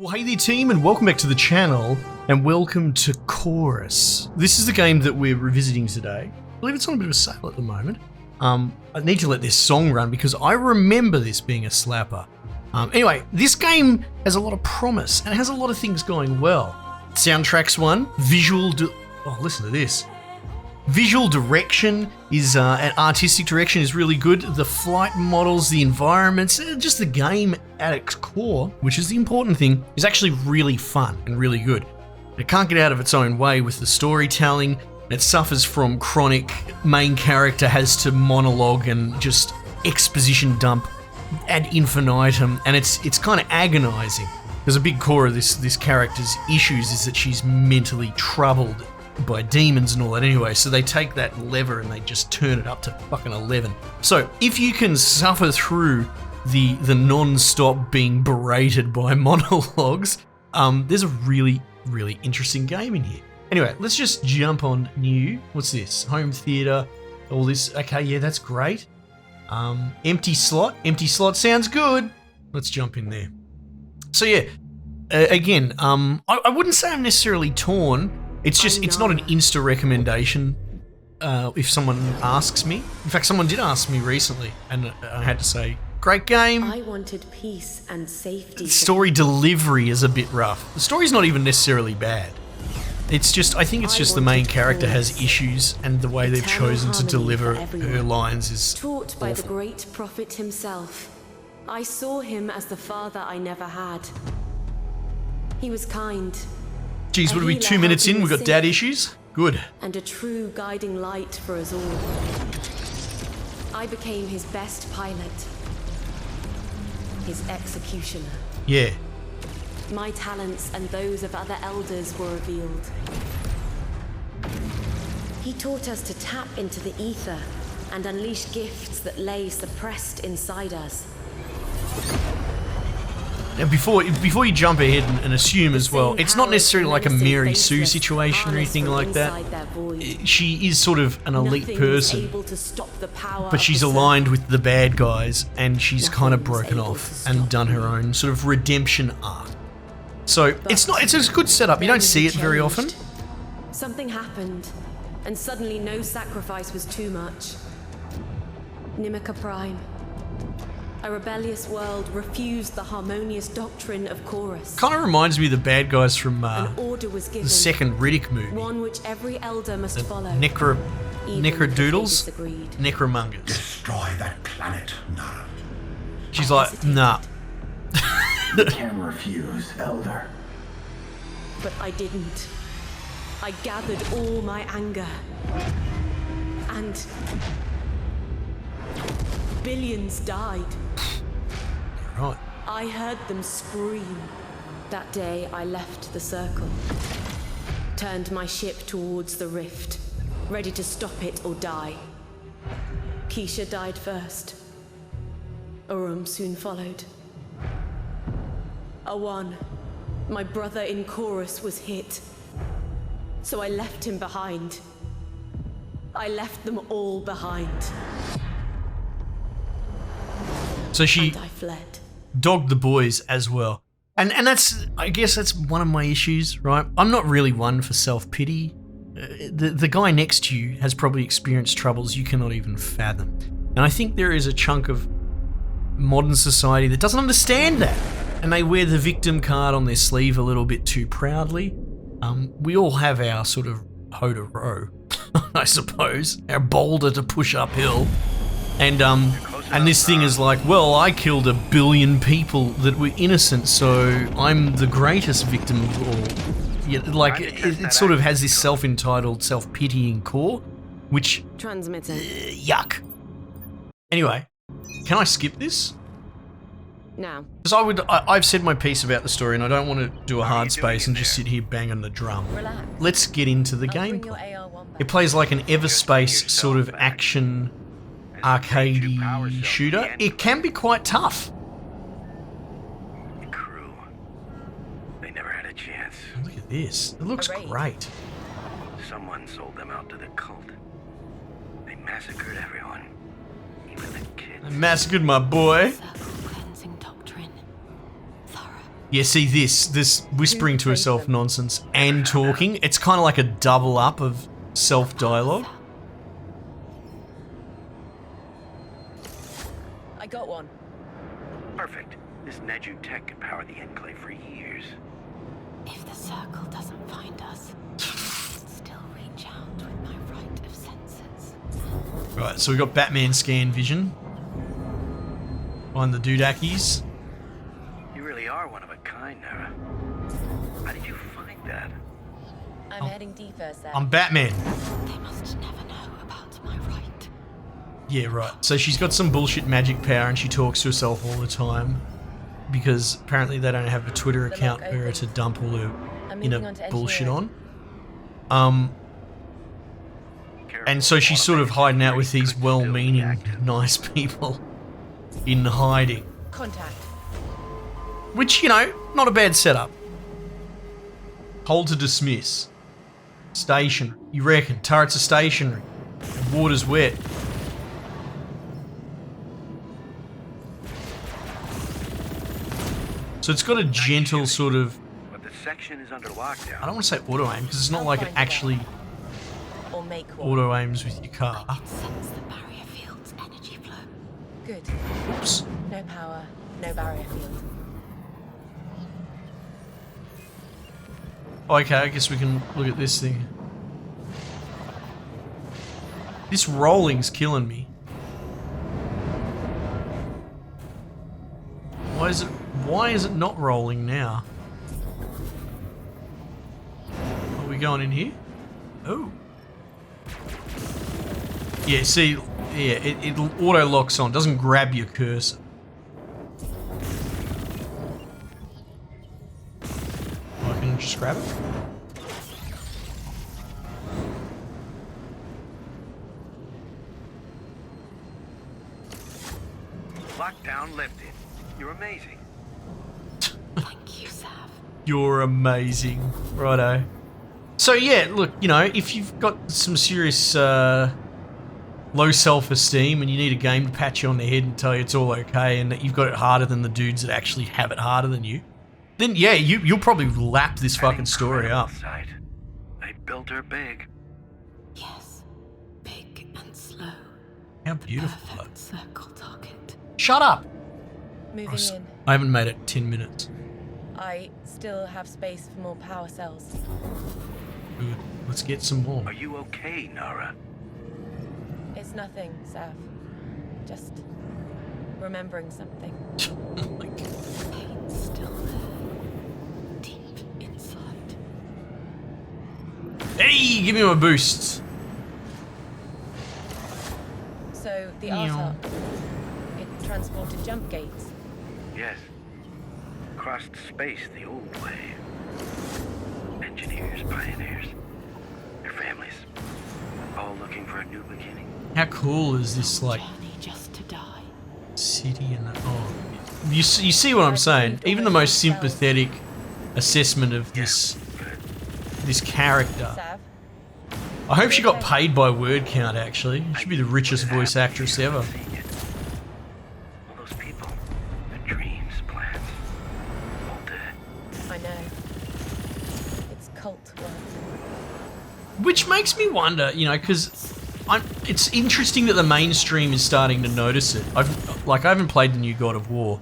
Well, hey there team, and welcome back to the channel, and welcome to Chorus. This is the game that we're revisiting today. I believe it's on a bit of a sale at the moment. I need to let this song run because I remember this being a slapper. Anyway, this game has a lot of promise, and it has a lot of things going well. Soundtrack's one, oh, listen to this. Visual direction is, and artistic direction is really good. The flight models, the environments, just the game at its core, which is the important thing, is actually really fun and really good. It can't get out of its own way with the storytelling. It suffers from chronic main character has to monologue and just exposition dump ad infinitum, and it's kind of agonizing. There's a big core of this character's issues is that she's mentally troubled by demons and all that anyway, so they take that lever and they just turn it up to fucking 11. So if you can suffer through the non-stop being berated by monologues, there's a really interesting game in here. Anyway, let's just jump on new. What's this? Home theater, all this. Okay, yeah, that's great. Empty slot sounds good. Let's jump in there. So yeah, again, I wouldn't say I'm necessarily torn. It's just, it's not an Insta recommendation if someone asks me. In fact, someone did ask me recently, and I had to say, great game. I wanted peace and safety. Story delivery is a bit rough. The story's not even necessarily bad. It's just, I think it's just the main character has issues, and the way they've chosen to deliver her lines is taught by the great prophet himself. I saw him as the father I never had. He was kind. Geez, what are we 2 minutes in? We've got dad issues? Good. And a true guiding light for us all. I became his best pilot. His executioner. Yeah. My talents and those of other elders were revealed. He taught us to tap into the ether and unleash gifts that lay suppressed inside us. Now, before you jump ahead and assume as well, it's not necessarily like a Mary Sue situation or anything like that. She is sort of an elite person, but she's aligned with the bad guys, and she's kind of broken off and done her own sort of redemption arc. So it's a good setup. You don't see it very often. Something happened, and suddenly no sacrifice was too much. Nimica Prime. A rebellious world refused the harmonious doctrine of Chorus. Kind of reminds me of the bad guys from An order was given, the second Riddick movie. One which every elder must follow. Necrodoodles? Necromongers. Destroy that planet, Nara. She's like, nah. You can refuse, Elder. But I didn't. I gathered all my anger. And billions died. Right. I heard them scream. That day I left the circle. Turned my ship towards the rift, ready to stop it or die. Keisha died first. Urum soon followed. Awan, my brother in Chorus, was hit. So I left him behind. I left them all behind. So she And I fled. dogged the boys as well. And that's, I guess that's one of my issues, right? I'm not really one for self-pity. The guy next to you has probably experienced troubles you cannot even fathom. And I think there is a chunk of modern society that doesn't understand that. And they wear the victim card on their sleeve a little bit too proudly. We all have our sort of hoe to row, I suppose. Our boulder to push uphill. And this thing is like, well, I killed 1 billion people that were innocent, so I'm the greatest victim of all. Yeah, like, it sort of has this self-entitled, self-pitying core, which... Transmitting. Yuck. Anyway, can I skip this? Now. Because I've said my piece about the story, and I don't want to do a hard space and just sit here banging the drum. Relax. Let's get into the gameplay. It plays like an Everspace sort of action... arcadey shooter. It can be quite tough. The crew, they never had a chance. Look at this. It looks great. Someone sold them out to the cult. They massacred everyone, even the kids. I massacred my boy. Cleansing doctrine. Thorough. Yeah, see this whispering to herself nonsense and talking. It's kind of like a double up of self-dialogue. I got one. Perfect. This Neju tech could power the Enclave for years. If the circle doesn't find us, I'll still reach out with my right of senses. Right, so we got Batman scan vision. Find the doodakies. You really are one of a kind, Nara. How did you find that? I'm heading deeper, sir. I'm Batman. They must never know about my right. Yeah, right. So she's got some bullshit magic power and she talks to herself all the time. Because apparently they don't have a Twitter account for her to dump all her inner bullshit on. And so she's sort of hiding out with these well-meaning, nice people in hiding. Contact. Which, you know, not a bad setup. Hold to dismiss. Station. You reckon? Turrets are stationary. Water's wet. So it's got a gentle sort of... But the section is under lockdown. I don't want to say auto-aim, because it's not like it actually Or make one. auto-aims with your car. It sense the barrier field's energy flow. Good. Oops. No power, no barrier field. Okay, I guess we can look at this thing. This rolling's killing me. Why is it not rolling now? Are we going in here? Oh. Yeah, see, yeah, it auto locks on, doesn't grab your cursor. I can just grab it. Lockdown lifted. You're amazing. Thank you, Sav. You're amazing. Righto. So yeah, look, you know, if you've got some serious low self-esteem and you need a game to pat you on the head and tell you it's all okay and that you've got it harder than the dudes that actually have it harder than you, then yeah, you'll probably lap this fucking story up. Sight. They built her big. Yes. Big and slow. How beautiful. Perfect circle target. Shut up! Moving in. I haven't made it 10 minutes. I still have space for more power cells. Good. Let's get some more. Are you okay, Nara? It's nothing, Sav. Just remembering something. Like, Pain's still there. Deep inside. hey, give me my boosts. So the Meow. artart, it transported jump gates. Yes. Crossed space the old way. Engineers, pioneers, their families, all looking for a new beginning. How cool is this, like, Journey just to die. city and that? Oh, you see what I'm saying? Even the most sympathetic assessment of this character. Sav, I hope she got paid by word count, actually. She'd be the richest voice actress ever. All those people, their dreams, plans, all dead. I know. It's cult work. Which makes me wonder, you know, because it's interesting that the mainstream is starting to notice it. I haven't played the new God of War,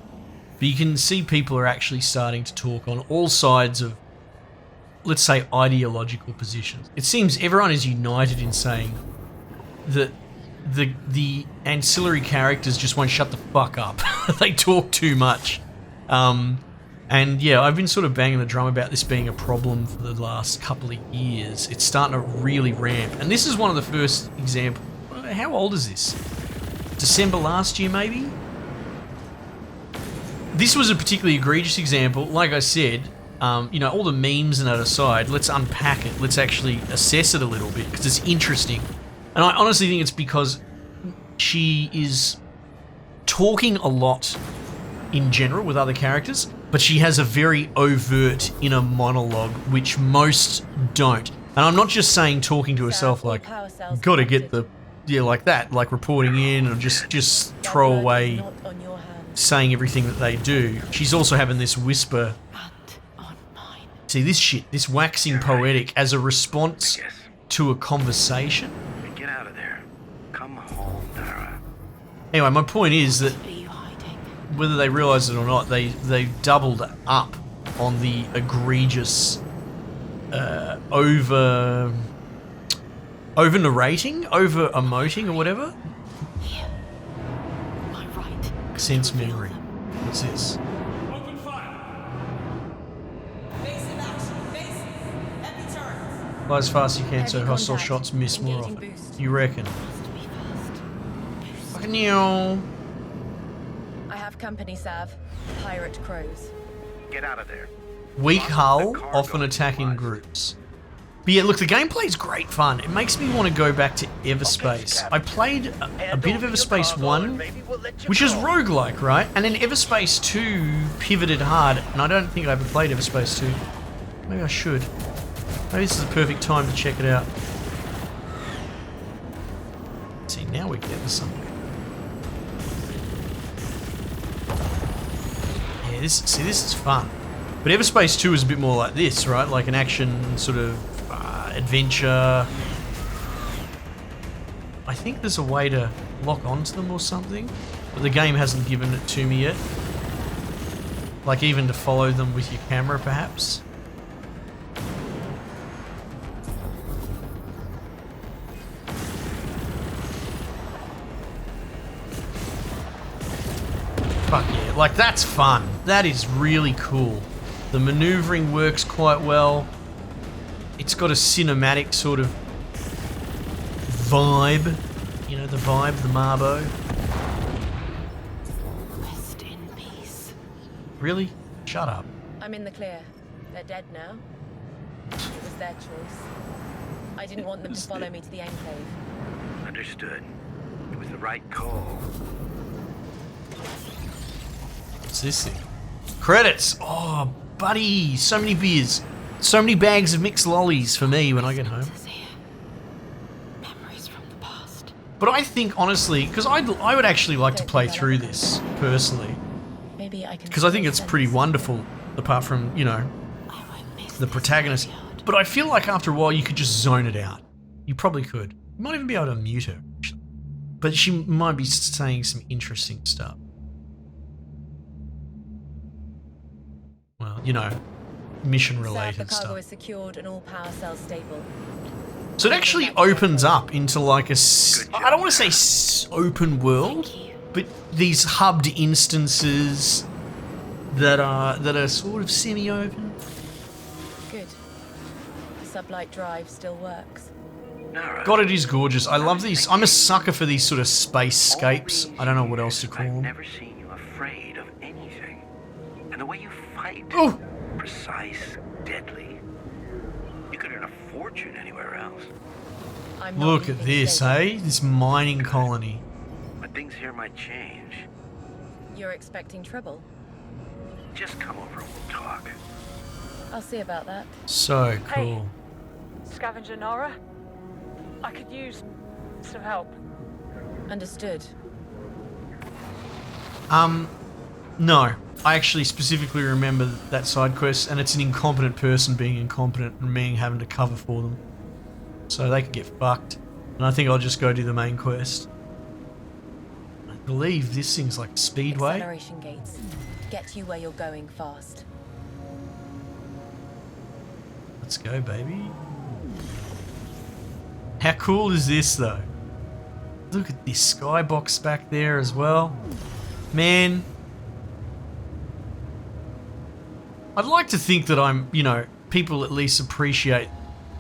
but you can see people are actually starting to talk on all sides of, let's say, ideological positions. It seems everyone is united in saying that the ancillary characters just won't shut the fuck up. They talk too much. And yeah, I've been sort of banging the drum about this being a problem for the last couple of years. It's starting to really ramp. And this is one of the first examples. How old is this? December last year, maybe? This was a particularly egregious example. Like I said, you know, all the memes and that aside, let's unpack it. Let's actually assess it a little bit because it's interesting. And I honestly think it's because she is talking a lot in general with other characters, but she has a very overt inner monologue, which most don't. And I'm not just saying talking to herself like, gotta get the, yeah, like that, like reporting in or just throw away Not on your hands. saying everything that they do. She's also having this whisper See this shit, this waxing poetic as a response Yes. to a conversation. Get out of there. Come home, Nara. Anyway, my point is that Are you hiding? whether they realise it or not, they doubled up on the egregious over narrating, over emoting or whatever. Here. My right. Sense memory. What's this? Open fire! Base in action. Base. Heavy turrets. Fly as fast as you can so Heavy hostile contact. shots miss more Engaging often. boost. You reckon? Must be fast. Boost. Fucking yo. I have company, Sav. Pirate crows. Get out of there. Weak hull, The cargo often attacking supplies. groups. But yeah, look, the gameplay's great fun. It makes me want to go back to Everspace. I played a bit of Everspace 1, which is roguelike, right? And then Everspace 2 pivoted hard, and I don't think I ever played Everspace 2. Maybe I should. Maybe this is the perfect time to check it out. See, now we're getting somewhere. Yeah, this is fun. But Everspace 2 is a bit more like this, right? Like an action sort of adventure. I think there's a way to lock onto them or something, but the game hasn't given it to me yet. Like even to follow them with your camera, perhaps. Fuck yeah, like that's fun. That is really cool. The maneuvering works quite well. It's got a cinematic sort of vibe. You know, the vibe, the Marbo. Rest in peace. Really? Shut up. I'm in the clear. They're dead now. It was their choice. I didn't want them to follow me to the Enclave. Understood. It was the right call. What's this thing? Credits! Oh, buddy! So many beers. So many bags of mixed lollies for me when I get home. Monsters here. Memories from the past. But I think, honestly, because I would actually like to play through this, personally. Maybe I can. Because I think it's sense pretty them. wonderful, apart from, you know, I won't miss the this protagonist. graveyard. But I feel like after a while you could just zone it out. You probably could. You might even be able to mute her, actually. But she might be saying some interesting stuff. Well, you know, mission Sav, the related cargo stuff. is secured and all power cells stable. So it actually opens up into like a, I don't want to say open world, Thank you. but these hubbed instances that are sort of semi-open. Good. The sublight drive still works. Nara. God, it is gorgeous. I love these. I'm a sucker for these sort of spacescapes. I don't know what else to call I've them. never seen you afraid of anything. And the way you fight. Oh. Precise, deadly. You could earn a fortune anywhere else. I'm not Look at leaving this, today. eh? This mining colony. But things here might change. You're expecting trouble. Just come over and we'll talk. I'll see about that. So Hey. cool. Scavenger Nara? I could use some help. Understood. No. I actually specifically remember that side quest, and it's an incompetent person being incompetent and me having to cover for them. So they could get fucked. And I think I'll just go do the main quest. I believe this thing's like a speedway. Acceleration gates. Get you where you're going fast. Let's go, baby. How cool is this, though? Look at this skybox back there as well. Man. I'd like to think that I'm, you know, people at least appreciate...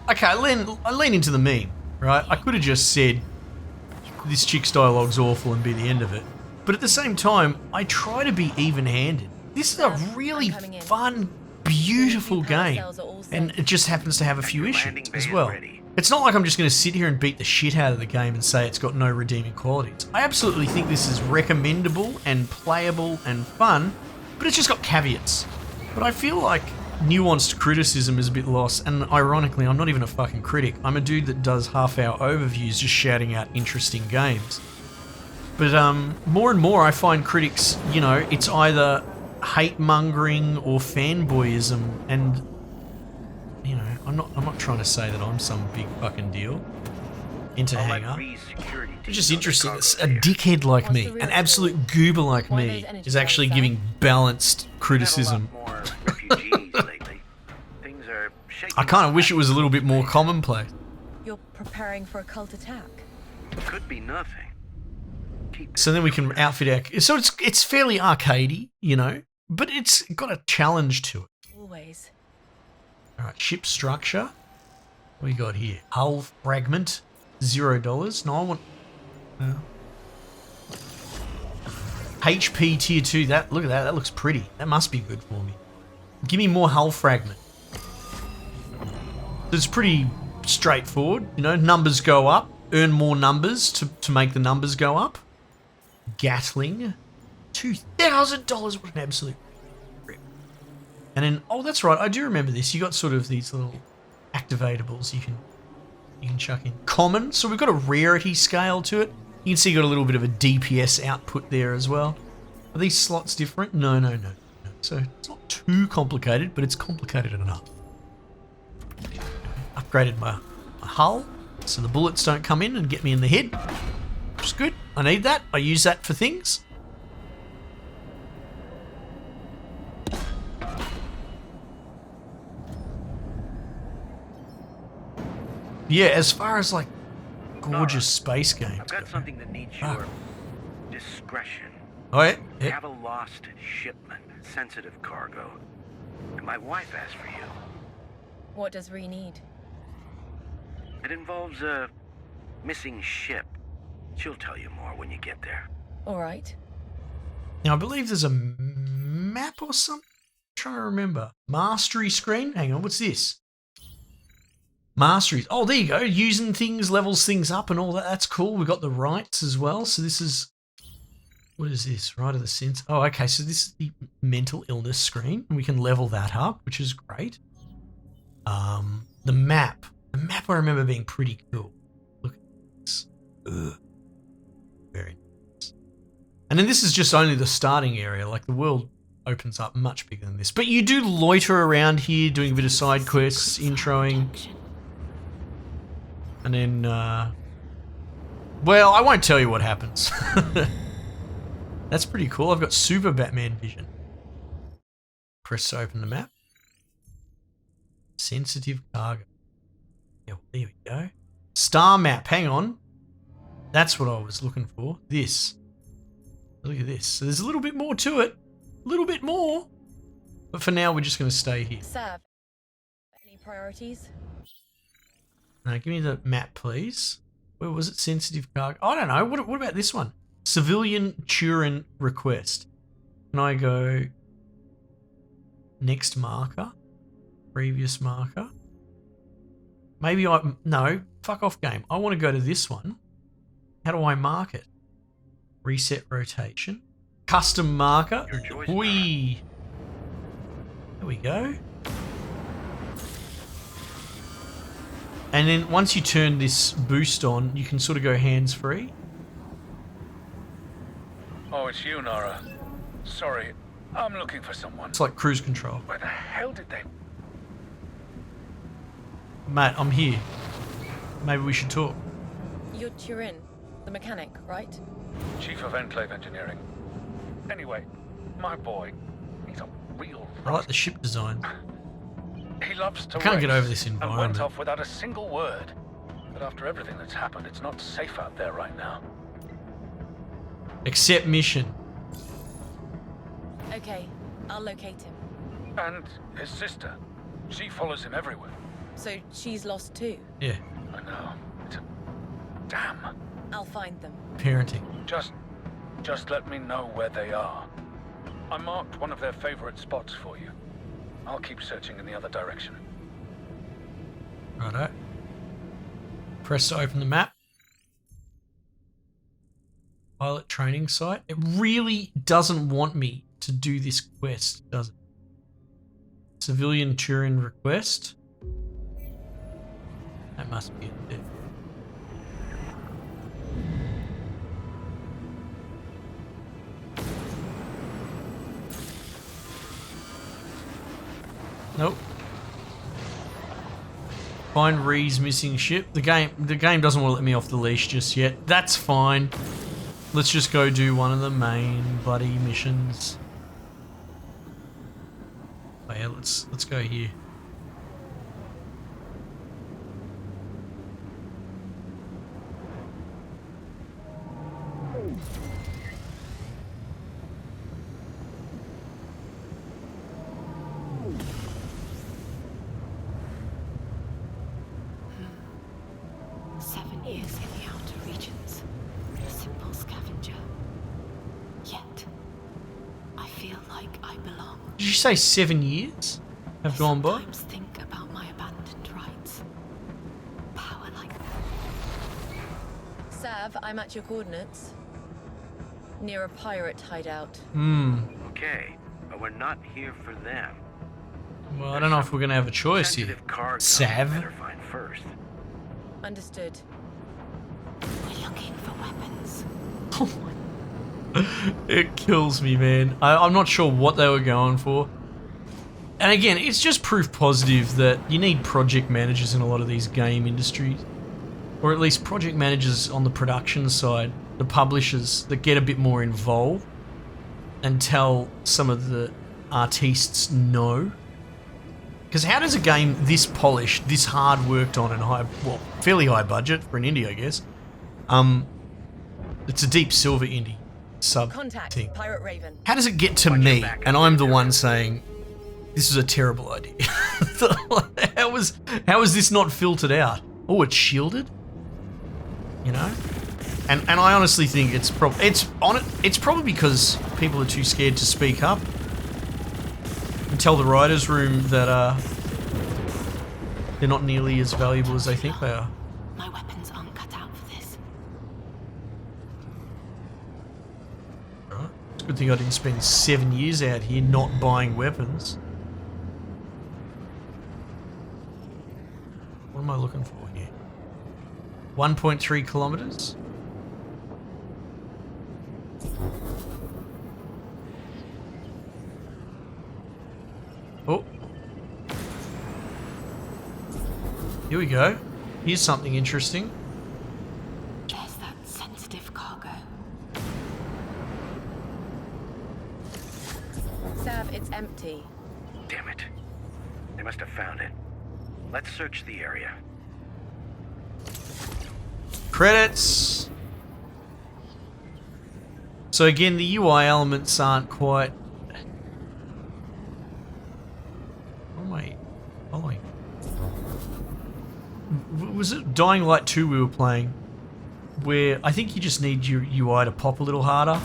Okay, I lean into the meme, right? I could have just said, this chick's dialogue's awful and be the end of it. But at the same time, I try to be even-handed. This is a really I'm coming in. fun, beautiful The power game. cells are all And safe. it just happens to have a few Your landing issues bay as is well. ready. It's not like I'm just going to sit here and beat the shit out of the game and say it's got no redeeming qualities. I absolutely think this is recommendable and playable and fun, but it's just got caveats. But I feel like nuanced criticism is a bit lost, and ironically, I'm not even a fucking critic. I'm a dude that does half-hour overviews just shouting out interesting games. But more and more I find critics, you know, it's either hate-mongering or fanboyism, and you know, I'm not trying to say that I'm some big fucking deal. Into I'll let hangar. Ree's security It's team just know the interesting cargo that a clear. dickhead like What's me, the real an absolute goober like Why me, those energy is actually wells, giving balanced criticism. We've had a lot more refugees lately. Things are shaking. I kind of wish it was a little bit more commonplace. You're preparing for a cult attack. Could be nothing. Keep So then we can outfit our. So it's fairly arcadey, you know, but it's got a challenge to it. Always. All right, ship structure. What we got here? Hull fragment, $0. No, I want. HP tier 2. That look at that. That looks pretty. That must be good for me. Give me more hull fragment. It's pretty straightforward. You know, numbers go up. Earn more numbers to make the numbers go up. Gatling, $2,000. What an absolute rip. And then, oh, that's right. I do remember this. You got sort of these little activatables you can chuck in. Common. So we've got a rarity scale to it. You can see you got a little bit of a DPS output there as well. Are these slots different? No. So it's not too complicated, but it's complicated enough. Upgraded my hull so the bullets don't come in and get me in the head. Which is good. I need that. I use that for things. Yeah, as far as like gorgeous space games I've got go. something that needs your discretion. Oh yeah? I Yeah. have a lost shipment, sensitive cargo. And my wife asked for you. What does Ree need? It involves a missing ship. She'll tell you more when you get there. All right. Now I believe there's a map or something. I'm trying to remember. Mastery screen. Hang on, what's this? Masteries. Oh, there you go. Using things levels things up and all that. That's cool. We've got the rights as well. So this is, what is this? Right of the sense. Oh, okay. So this is the mental illness screen. And we can level that up, which is great. The map. The map I remember being pretty cool. Look at this. Ugh. Very nice. And then this is just only the starting area. Like the world opens up much bigger than this. But you do loiter around here doing a bit of side quests, introing. And then, well, I won't tell you what happens. That's pretty cool. I've got super Batman vision. Press to open the map. Sensitive cargo. Yeah, well, there we go. Star map. Hang on. That's what I was looking for. This. Look at this. So there's a little bit more to it. A little bit more. But for now, we're just going to stay here. Sav, any priorities? Now, give me the map, please. Where was it? Sensitive cargo. I don't know. What about this one? Civilian Turin request. Can I go next marker? Previous marker? Maybe no, fuck off game. I want to go to this one. How do I mark it? Reset rotation. Custom marker. Your choice, Whee! There we go. And then once you turn this boost on, you can sort of go hands-free. Oh, it's you, Nara. Sorry, I'm looking for someone. It's like cruise control. Where the hell did they... Matt, I'm here. Maybe we should talk. You're Turin, the mechanic, right? Chief of Enclave Engineering. Anyway, my boy, he's a real... I like the ship design. He loves to I can't get race over this and environment. went off without a single word. But after everything that's happened, it's not safe out there right now. Accept mission. Okay, I'll locate him. And his sister. She follows him everywhere. So she's lost too. Yeah, I know. It's a... Damn. I'll find them. parenting. Just let me know where they are. I marked one of their favorite spots for you. I'll keep searching in the other direction. Righto. Press to open the map. Pilot training site. It really doesn't want me to do this quest, does it? Civilian Turin request. That must be it. Yeah. Nope. Find Ree's missing ship. The game doesn't want to let me off the leash just yet. That's fine. Let's just go do one of the main bloody missions. Oh yeah, let's go here. Did you say 7 years have gone by? Sometimes think about my abandoned rights. Power like Sav, I'm at your coordinates. Near a pirate hideout. Okay, but we're not here for them. Well, I don't know if we're going to have a choice here. Sav. Better find first. Understood. We're looking for weapons. It kills me, man. I'm not sure what they were going for. And again, it's just proof positive that you need project managers in a lot of these game industries. Or at least project managers on the production side, the publishers that get a bit more involved and tell some of the artists no. Because how does a game this polished, this hard worked on and fairly high budget for an indie, I guess. It's a deep silver indie sub Contact, thing. Pirate Raven. How does it get to me and I'm the one saying this is a terrible idea? How is this not filtered out? Oh, it's shielded? You know? And I honestly think it's probably because people are too scared to speak up and tell the writers' room that they're not nearly as valuable as they think they are. My weapons aren't cut out for this. Right. It's a good thing I didn't spend 7 years out here not buying weapons. What am I looking for here? 1.3 kilometers? Oh. Here we go. Here's something interesting. There's that sensitive cargo. Sav, it's empty. Damn it. They must have found it. Let's search the area. Credits. So again, the UI elements aren't quite... What am I following? Was it Dying Light 2 we were playing? Where I think you just need your UI to pop a little harder.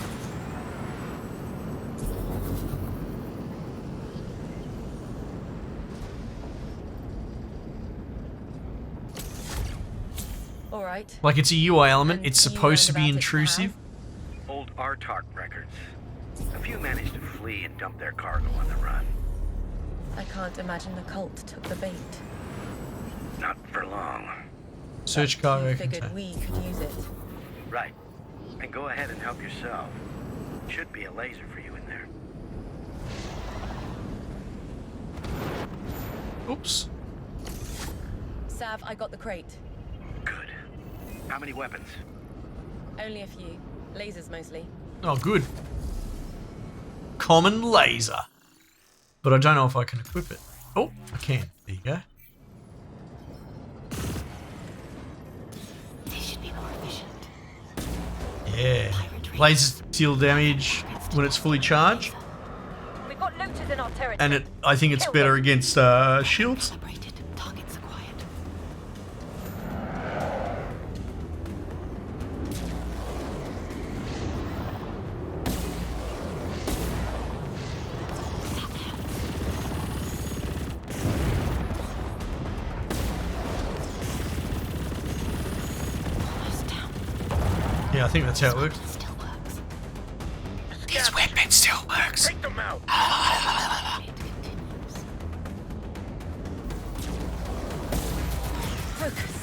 Alright. Like it's a UI element, And it's you supposed to learned be about it intrusive. Old Artark records. A few managed to flee and dump their cargo on the run. I can't imagine the cult took the bait. Not for long. Search cargo Figured container. we could use it. Right. And go ahead and help yourself. Should be a laser for you in there. Oops. Sav, I got the crate. Good. How many weapons? Only a few. Lasers mostly. Oh, good. Common laser. But I don't know if I can equip it. Oh, I can. There you go. They should be more efficient. Yeah. Laser deal damage when it's fully charged. We've got looters in our territory. And I think it's better against shields. Celebrated. Targets acquired. Almost down. Yeah, I think that's how it works. Still works. This weapon still works. Take them out! It continues. Focus.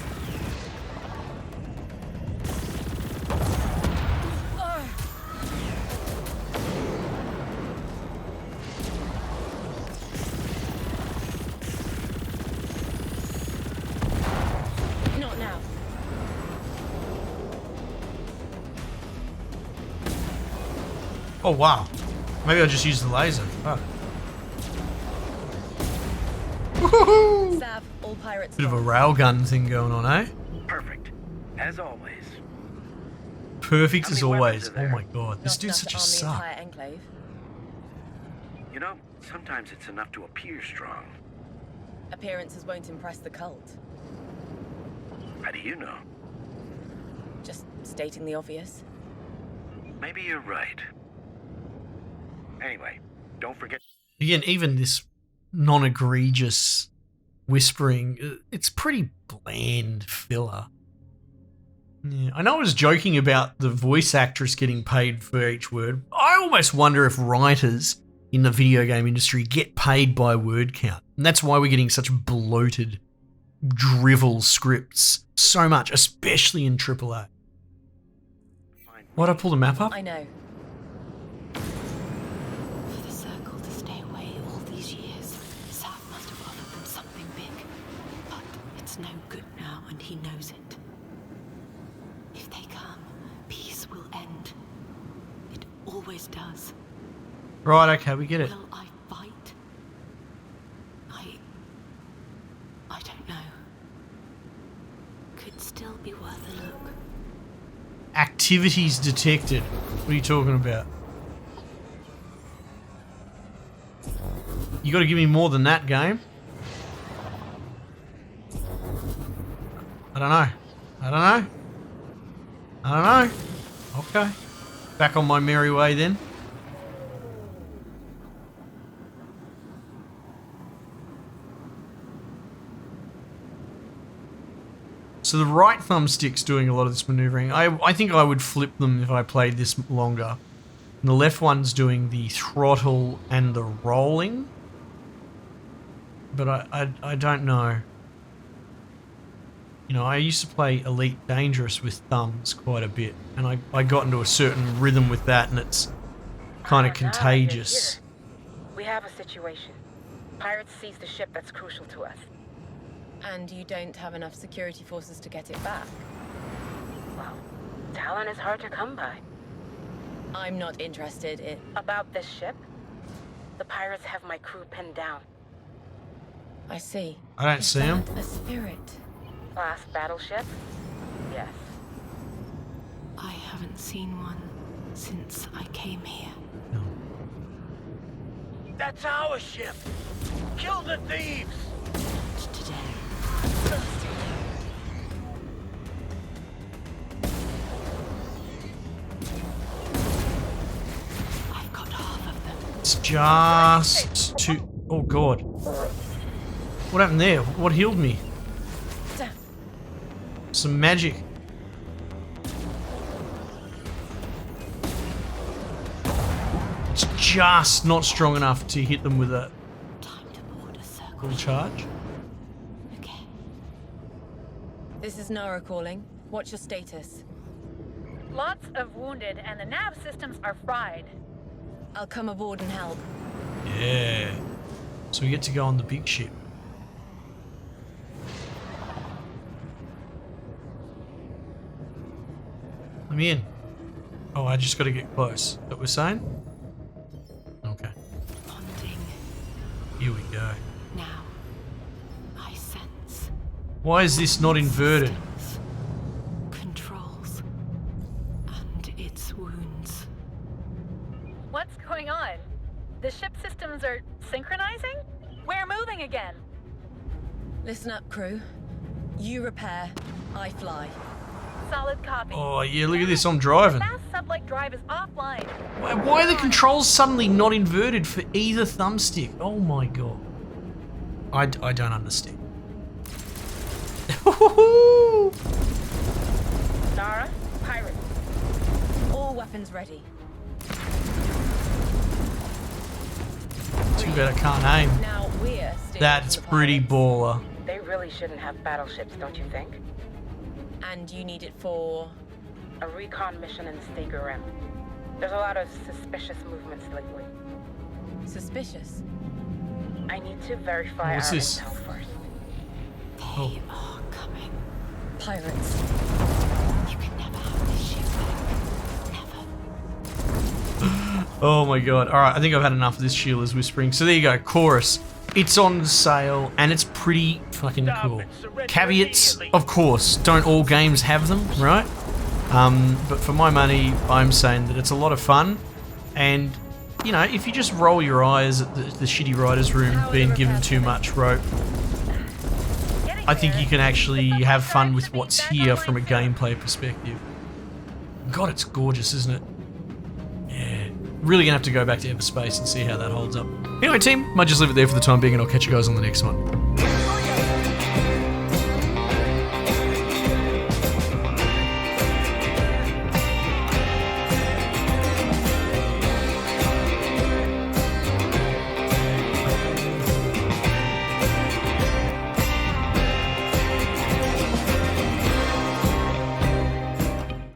Oh, wow. Maybe I'll just use the laser. Oh. Woohoo! Sav, all pirates. Bit of a railgun thing going on, eh? Perfect. As always. Perfect How as many weapons always. are there? Oh my god, this Not dude's enough such a to arm the suck. entire enclave. You know, sometimes it's enough to appear strong. Appearances won't impress the cult. How do you know? Just stating the obvious. Maybe you're right. Anyway, don't forget. Again, even this non-egregious whispering, it's pretty bland filler. Yeah, I know I was joking about the voice actress getting paid for each word. I almost wonder if writers in the video game industry get paid by word count. And that's why we're getting such bloated, drivel scripts so much, especially in AAA. Why'd I pull the map up? I know. For the Circle to stay away all these years, Sav must have offered them something big. But it's no good now, and he knows it. If they come, peace will end. It always does. Right, okay, we get it. Will I fight? I don't know. Could still be worth a look. Activities detected. What are you talking about? You gotta give me more than that, game. I don't know. I don't know. I don't know. Okay. Back on my merry way then. So the right thumbstick's doing a lot of this maneuvering. I think I would flip them if I played this longer. And the left one's doing the throttle and the rolling. But I don't know. You know, I used to play Elite Dangerous with thumbs quite a bit. And I got into a certain rhythm with that, and it's kind of contagious. We have a situation. Pirates seized the ship that's crucial to us. And you don't have enough security forces to get it back. Well, talent is hard to come by. I'm not interested in... About this ship, the pirates have my crew pinned down. I see. I don't see him. A spirit. Last battleship? Yes. I haven't seen one since I came here. No. That's our ship! Kill the thieves! Today. I've got half of them. It's just too... Oh, God. What happened there? What healed me? Some magic. It's just not strong enough to hit them with a Time to board a circle. full charge. Okay. This is Nara calling. What's your status? Lots of wounded, and the nav systems are fried. I'll come aboard and help. Yeah. So we get to go on the big ship. I'm in. Oh, I just got to get close. That we're saying? Okay. Bonding. Here we go. Now. I sense. Why is this not inverted? Systems, controls. And its wounds. What's going on? The ship systems are synchronizing? We're moving again. Listen up, crew. You repair, I fly. Solid copy. Oh, yeah, look at this. I'm driving. Fast sublight drive is offline. Why are the controls suddenly not inverted for either thumbstick? Oh my god. I don't understand. Nara, pirates. All weapons ready. Too bad I can't aim. Now we're steering That's for the pretty pirates. baller. They really shouldn't have battleships, don't you think? And you need it for... A recon mission in Steger Rim. There's a lot of suspicious movements lately. suspicious. I need to verify What's our this? intel first. They are coming. Pirates. You can never have this ship back. Never. Oh my god. Alright, I think I've had enough of this Sheila's Whispering. So there you go, Chorus. It's on sale, and it's pretty fucking cool. Caveats, of course, don't all games have them, right? But for my money, I'm saying that it's a lot of fun, and, you know, if you just roll your eyes at the shitty writer's room being given too much rope, I think you can actually have fun with what's here from a gameplay perspective. God, it's gorgeous, isn't it? Yeah. Really gonna have to go back to Everspace and see how that holds up. Anyway, team, might just leave it there for the time being, and I'll catch you guys on the next one.